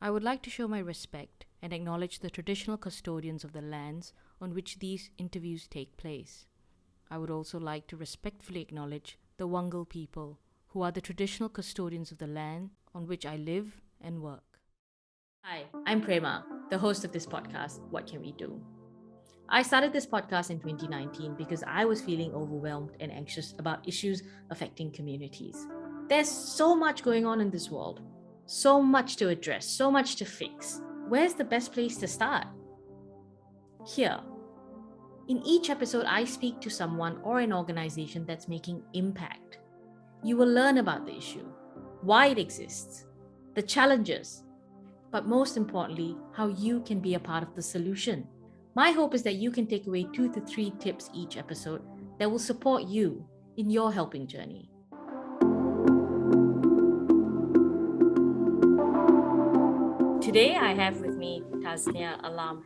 I would like to show my respect and acknowledge the traditional custodians of the lands on which these interviews take place. I would also like to respectfully acknowledge the Wangal people, who are the traditional custodians of the land on which I live and work. Hi, I'm Prema, the host of this podcast, What Can We Do? I started this podcast in 2019 because I was feeling overwhelmed and anxious about issues affecting communities. There's so much going on in this world, so much to address, so much to fix. Where's the best place to start? Here. In each episode, I speak to someone or an organization that's making impact. You will learn about the issue, why it exists, the challenges, but most importantly, how you can be a part of the solution. My hope is that you can take away 2 to 3 tips each episode that will support you in your helping journey. Today, I have with me Tasnia Alam.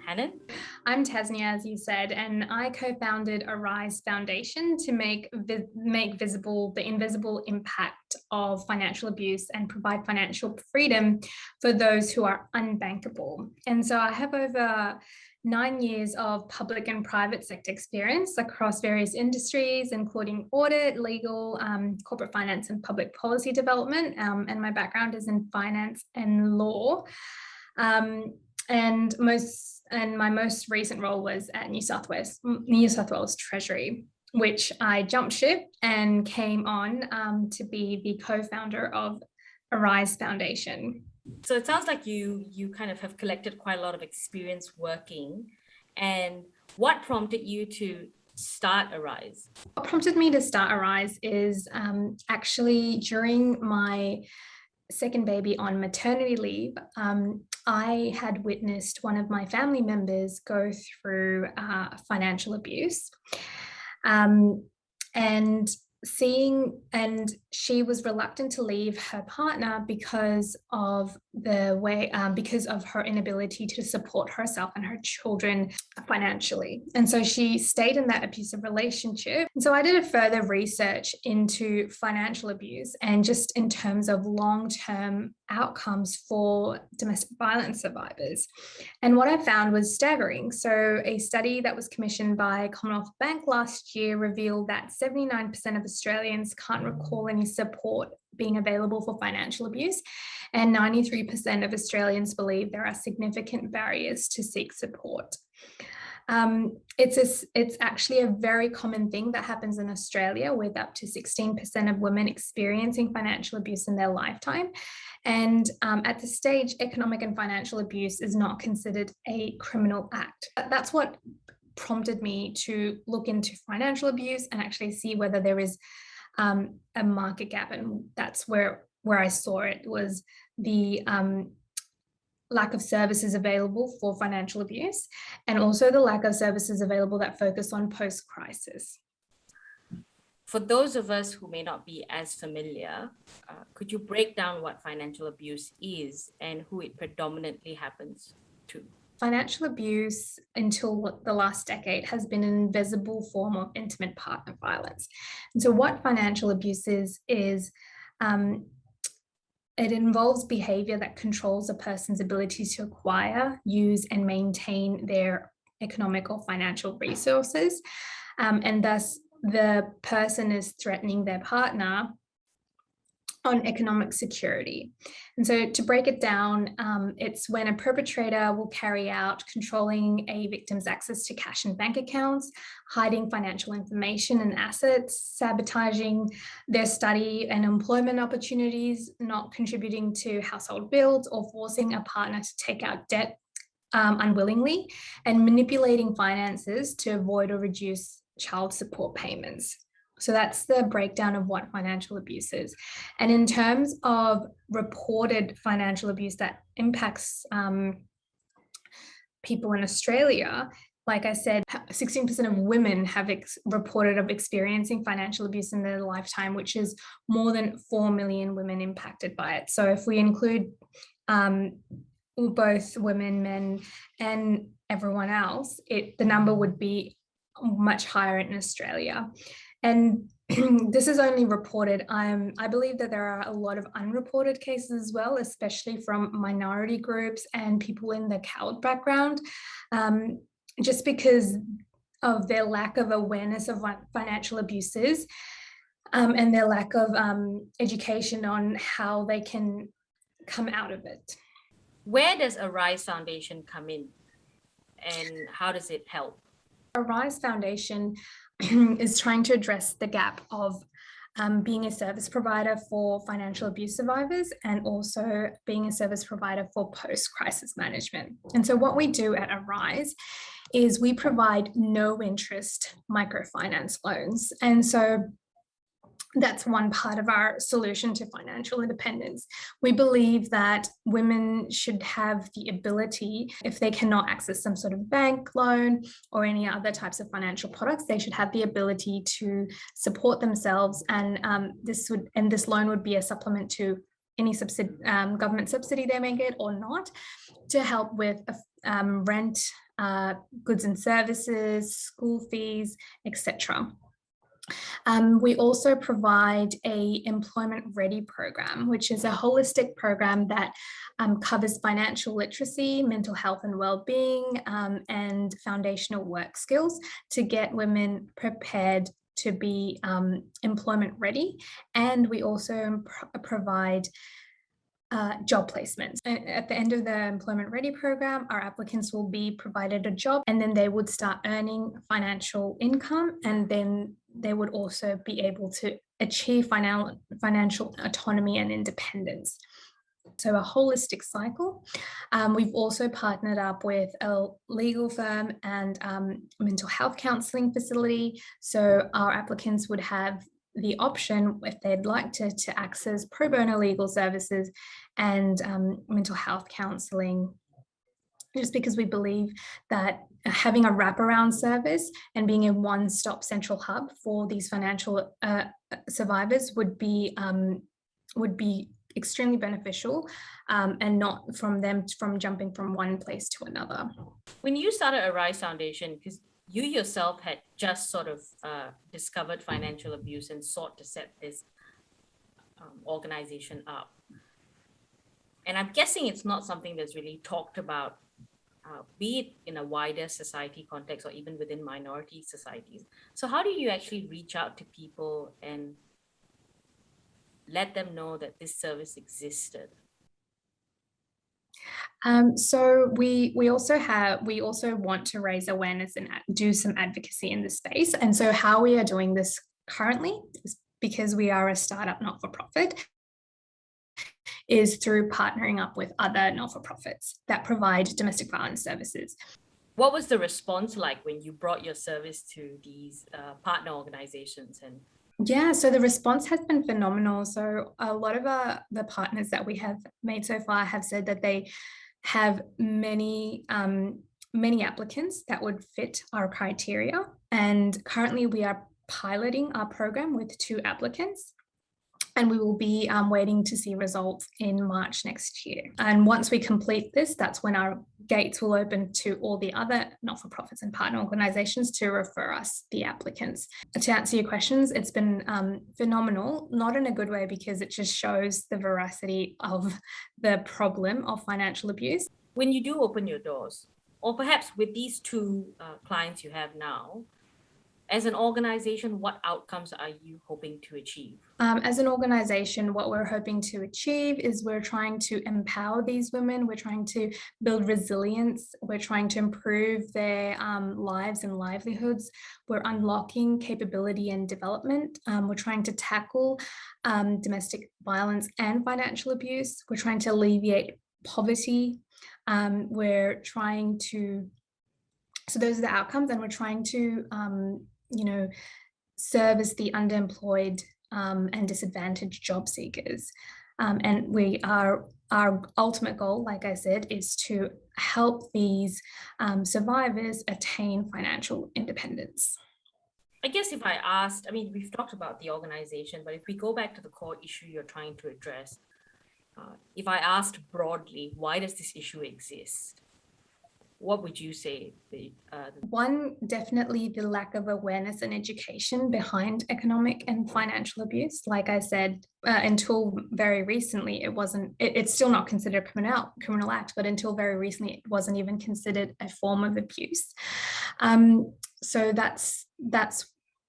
I'm Tasnia, as you said, and I co-founded Arise Foundation to make visible the invisible impact of financial abuse and provide financial freedom for those who are unbankable. And so I have over 9 years of public and private sector experience across various industries, including audit, legal, corporate finance, and public policy development. And my background is in finance and law. And my most recent role was at New South Wales Treasury, which I jumped ship and came on to be the co-founder of Arise Foundation. So it sounds like you kind of have collected quite a lot of experience working. And what prompted you to start Arise? What prompted me to start Arise is actually during my second baby on maternity leave, I had witnessed one of my family members go through financial abuse, and she was reluctant to leave her partner because of her inability to support herself and her children financially. And so she stayed in that abusive relationship. And so I did a further research into financial abuse and just in terms of long-term outcomes for domestic violence survivors. And what I found was staggering. So a study that was commissioned by Commonwealth Bank last year revealed that 79% of Australians can't recall any support being available for financial abuse, and 93% of Australians believe there are significant barriers to seek support. It's actually a very common thing that happens in Australia, with up to 16% of women experiencing financial abuse in their lifetime. And at this stage, economic and financial abuse is not considered a criminal act. That's what prompted me to look into financial abuse and actually see whether there is a market gap. And that's where I saw it, was the lack of services available for financial abuse, and also the lack of services available that focus on post-crisis. For those of us who may not be as familiar, could you break down what financial abuse is and who it predominantly happens to? Financial abuse, until the last decade, has been an invisible form of intimate partner violence. And so what financial abuse is it involves behavior that controls a person's ability to acquire, use, and maintain their economic or financial resources. And thus, the person is threatening their partner on economic security. And so to break it down, it's when a perpetrator will carry out controlling a victim's access to cash and bank accounts, hiding financial information and assets, sabotaging their study and employment opportunities, not contributing to household bills, or forcing a partner to take out debt unwillingly, and manipulating finances to avoid or reduce child support payments. So that's the breakdown of what financial abuse is. And in terms of reported financial abuse that impacts people in Australia, like I said, 16% of women have reported of experiencing financial abuse in their lifetime, which is more than 4 million women impacted by it. So if we include both women, men, and everyone else, the number would be much higher in Australia. And this is only reported. I believe that there are a lot of unreported cases as well, especially from minority groups and people in the CALD background, just because of their lack of awareness of financial abuses, and their lack of education on how they can come out of it. Where does Arise Foundation come in, and how does it help? Arise Foundation is trying to address the gap of being a service provider for financial abuse survivors and also being a service provider for post-crisis management. And so what we do at Arise is we provide no interest microfinance loans. And so that's one part of our solution to financial independence. We believe that women should have the ability, if they cannot access some sort of bank loan or any other types of financial products, they should have the ability to support themselves. And this loan would be a supplement to any government subsidy they may get or not, to help with rent, goods and services, school fees, etc. We also provide a employment ready program, which is a holistic program that covers financial literacy, mental health and well-being, and foundational work skills to get women prepared to be employment ready. And we also provide job placements. At the end of the Employment Ready program, our applicants will be provided a job, and then they would start earning financial income, and then they would also be able to achieve financial autonomy and independence. So a holistic cycle. We've also partnered up with a legal firm and mental health counselling facility. So our applicants would have the option, if they'd like to access pro bono legal services and mental health counselling, just because we believe that having a wraparound service and being a one-stop central hub for these financial survivors would be extremely beneficial, and not from jumping from one place to another. When you started Arise Foundation, because you yourself had just sort of discovered financial abuse and sought to set this organization up. And I'm guessing it's not something that's really talked about, be it in a wider society context or even within minority societies. So how do you actually reach out to people and let them know that this service existed? So we also want to raise awareness and do some advocacy in this space. And so how we are doing this currently is, because we are a startup not-for-profit, is through partnering up with other not-for-profits that provide domestic violence services. What was the response like when you brought your service to these partner organizations? Yeah, so the response has been phenomenal. So a lot of the partners that we have made so far have said that they have many applicants that would fit our criteria. And currently we are piloting our program with 2 applicants. And we will be waiting to see results in March next year. And once we complete this, that's when our gates will open to all the other not-for-profits and partner organizations to refer us the applicants. To answer your questions, it's been phenomenal, not in a good way, because it just shows the veracity of the problem of financial abuse. When you do open your doors, or perhaps with these 2 clients you have now, as an organization, what outcomes are you hoping to achieve? As an organization, what we're hoping to achieve is we're trying to empower these women. We're trying to build resilience. We're trying to improve their lives and livelihoods. We're unlocking capability and development. We're trying to tackle domestic violence and financial abuse. We're trying to alleviate poverty. We're trying to, so those are the outcomes, and we're trying to service the underemployed and disadvantaged job seekers. And our ultimate goal, like I said, is to help these survivors attain financial independence. I guess if I asked, we've talked about the organization, but if we go back to the core issue you're trying to address, if I asked broadly, why does this issue exist? What would you say? One, definitely the lack of awareness and education behind economic and financial abuse. Like I said, until very recently, it's still not considered a criminal act, but until very recently, it wasn't even considered a form of abuse. So that's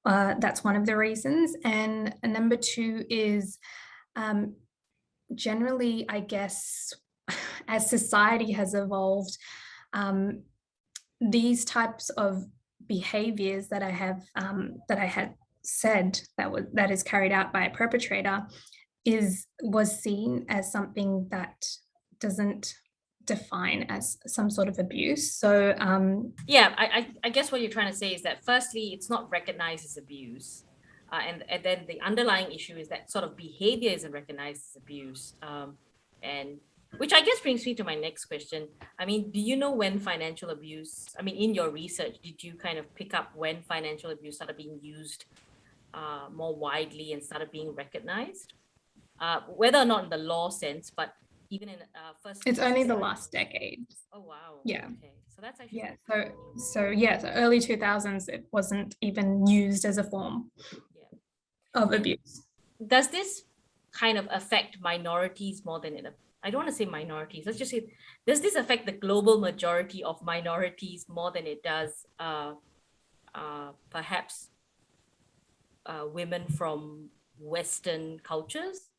one of the reasons. And number two is generally, I guess, as society has evolved, these types of behaviors that I had said that is carried out by a perpetrator was seen as something that doesn't define as some sort of abuse. So I guess what you're trying to say is that firstly, it's not recognized as abuse. And then the underlying issue is that sort of behavior isn't recognized as abuse. And which I guess brings me to my next question. I mean, do you know when financial abuse, in your research, did you kind of pick up when financial abuse started being used more widely and started being recognized? Whether or not in the law sense, but even in first... It's only the last decade. Oh, wow. Yeah. Okay. So that's actually... Yeah. So early 2000s, it wasn't even used as a form of abuse. Does this kind of affect minorities more than I don't want to say minorities, let's just say, does this affect the global majority of minorities more than it does perhaps women from Western cultures?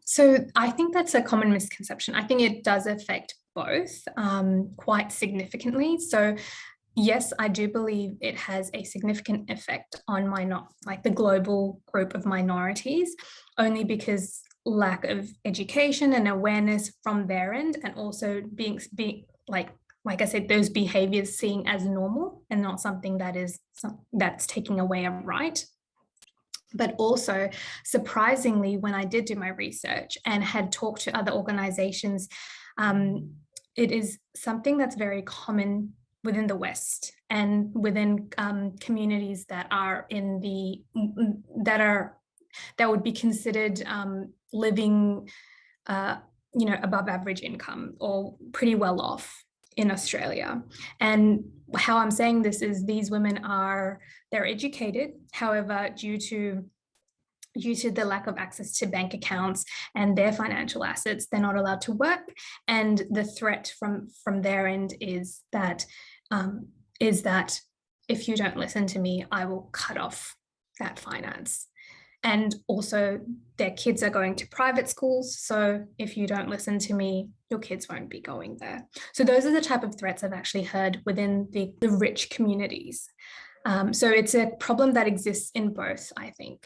So I think that's a common misconception. I think it does affect both quite significantly. So yes, I do believe it has a significant effect on the global group of minorities, only because lack of education and awareness from their end, and also being like I said, those behaviors seen as normal and not something that's taking away a right. But also, surprisingly, when I did do my research and had talked to other organizations, it is something that's very common within the West and within communities that would be considered living, above average income or pretty well off in Australia. And how I'm saying this is these women they're educated, however, due to the lack of access to bank accounts and their financial assets, they're not allowed to work. And the threat from their end is that if you don't listen to me, I will cut off that finance. And also their kids are going to private schools. So if you don't listen to me, your kids won't be going there. So those are the type of threats I've actually heard within the rich communities. So it's a problem that exists in both, I think.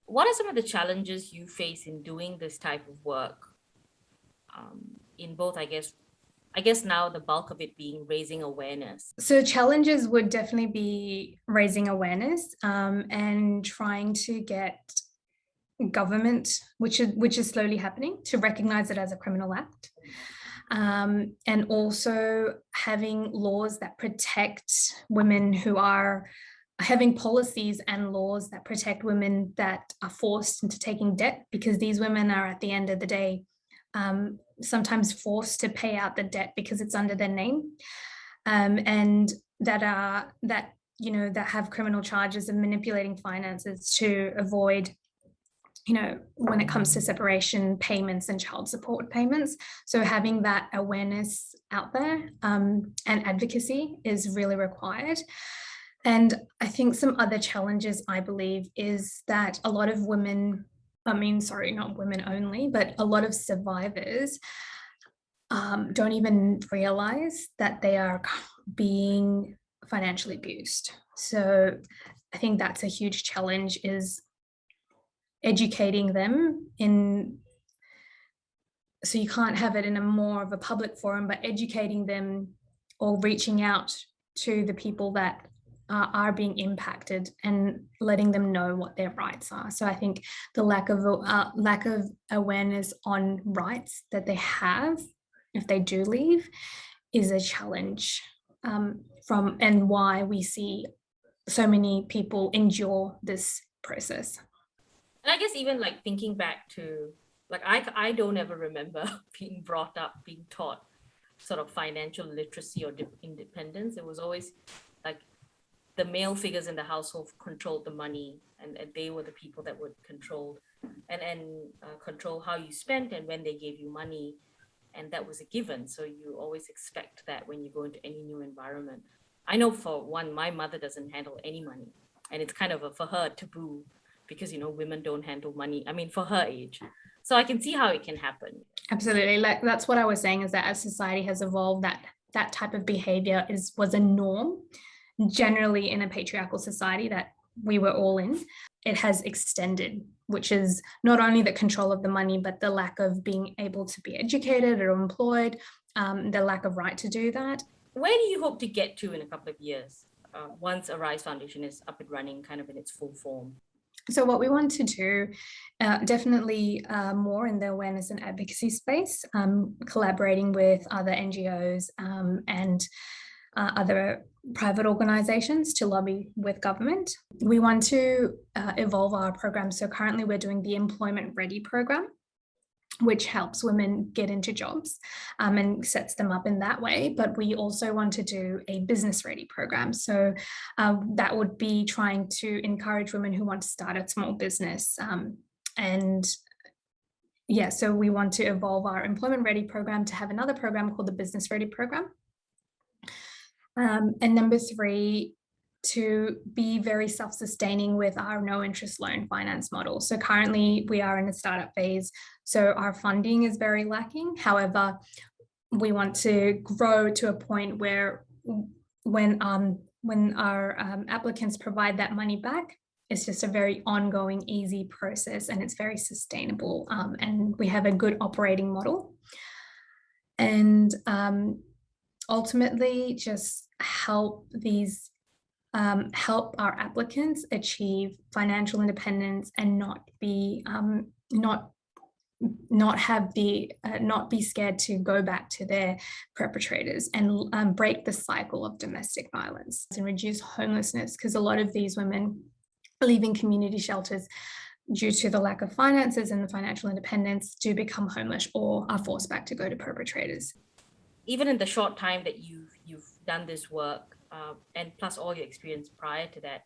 What are some of the challenges you face in doing this type of work? In both, I guess now the bulk of it being raising awareness. So challenges would definitely be raising awareness and trying to get government, which is slowly happening, to recognize it as a criminal act. And also having laws that protect women having policies and laws that protect women that are forced into taking debt, because these women are, at the end of the day, sometimes forced to pay out the debt because it's under their name, and that have criminal charges of manipulating finances to avoid, when it comes to separation payments and child support payments. So having that awareness out there and advocacy is really required. And I think some other challenges, I believe, is that a lot of women, not women only, but a lot of survivors don't even realize that they are being financially abused. So I think that's a huge challenge, is educating them so you can't have it in a more of a public forum, but educating them or reaching out to the people that are being impacted and letting them know what their rights are. So I think the lack of awareness on rights that they have if they do leave is a challenge, and why we see so many people endure this process. And I guess even thinking back to, I don't ever remember being brought up, being taught sort of financial literacy or independence. It was always like the male figures in the household controlled the money, and they were the people that would control control how you spent and when they gave you money. And that was a given. So you always expect that when you go into any new environment. I know for one, my mother doesn't handle any money. And it's kind of for her taboo because, women don't handle money. I mean, for her age. So I can see how it can happen. Absolutely. Like that's what I was saying, is that as society has evolved, that type of behavior was a norm generally in a patriarchal society that we were all in. It has extended, which is not only the control of the money, but the lack of being able to be educated or employed, the lack of right to do that. Where do you hope to get to in a couple of years once Arise Foundation is up and running kind of in its full form? So what we want to do, definitely more in the awareness and advocacy space, collaborating with other NGOs and other private organisations to lobby with government. We want to evolve our program. So currently we're doing the Employment Ready program, which helps women get into jobs and sets them up in that way. But we also want to do a business ready program. So that would be trying to encourage women who want to start a small business. So we want to evolve our Employment Ready program to have another program called the Business Ready program. And number 3, to be very self-sustaining with our no interest loan finance model. So currently we are in a startup phase, so our funding is very lacking. However, we want to grow to a point where when our applicants provide that money back, it's just a very ongoing, easy process, and it's very sustainable. And we have a good operating model. And ultimately just help our applicants achieve financial independence and not be scared to go back to their perpetrators, and break the cycle of domestic violence and reduce homelessness, because a lot of these women leaving community shelters due to the lack of finances and the financial independence do become homeless or are forced back to go to perpetrators. Even in the short time that you've done this work, and plus all your experience prior to that,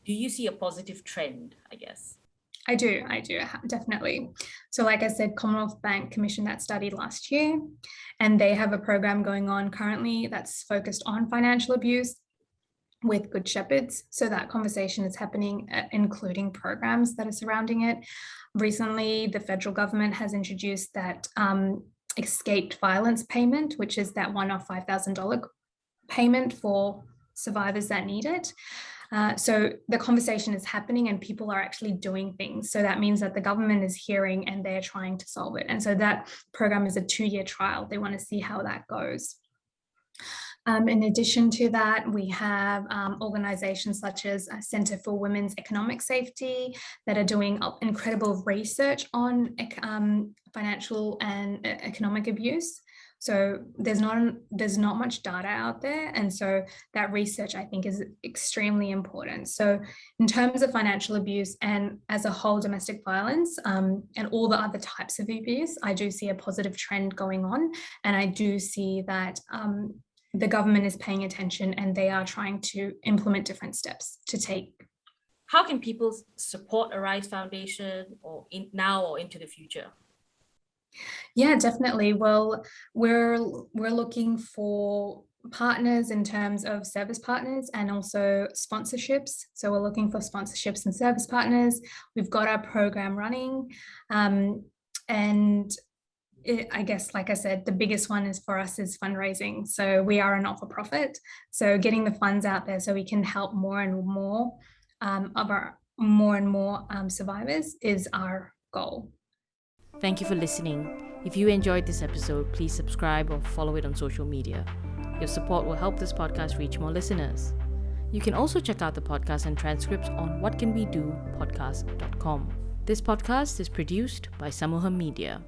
do you see a positive trend, I guess? I do, definitely. So like I said, Commonwealth Bank commissioned that study last year, and they have a program going on currently that's focused on financial abuse with Good Shepherds. So that conversation is happening, including programs that are surrounding it. Recently, the federal government has introduced that escaped violence payment, which is that one-off $5,000 payment for survivors that need it. So the conversation is happening and people are actually doing things. So that means that the government is hearing and they're trying to solve it. And so that program is a 2-year trial. They want to see how that goes. In addition to that, we have organizations such as Centre for Women's Economic Safety that are doing incredible research on financial and economic abuse. So there's not much data out there. And so that research, I think, is extremely important. So in terms of financial abuse and as a whole domestic violence and all the other types of abuse, I do see a positive trend going on. And I do see that the government is paying attention and they are trying to implement different steps to take. How can people support Arise Foundation now or into the future? Yeah, definitely. Well, we're looking for partners in terms of service partners and also sponsorships. So we're looking for sponsorships and service partners. We've got our program running, and I guess, like I said, the biggest one is for us is fundraising. So we are a not-for-profit. So getting the funds out there so we can help more and more survivors is our goal. Thank you for listening. If you enjoyed this episode, please subscribe or follow it on social media. Your support will help this podcast reach more listeners. You can also check out the podcast and transcripts on whatcanwedopodcast.com. This podcast is produced by Samuham Media.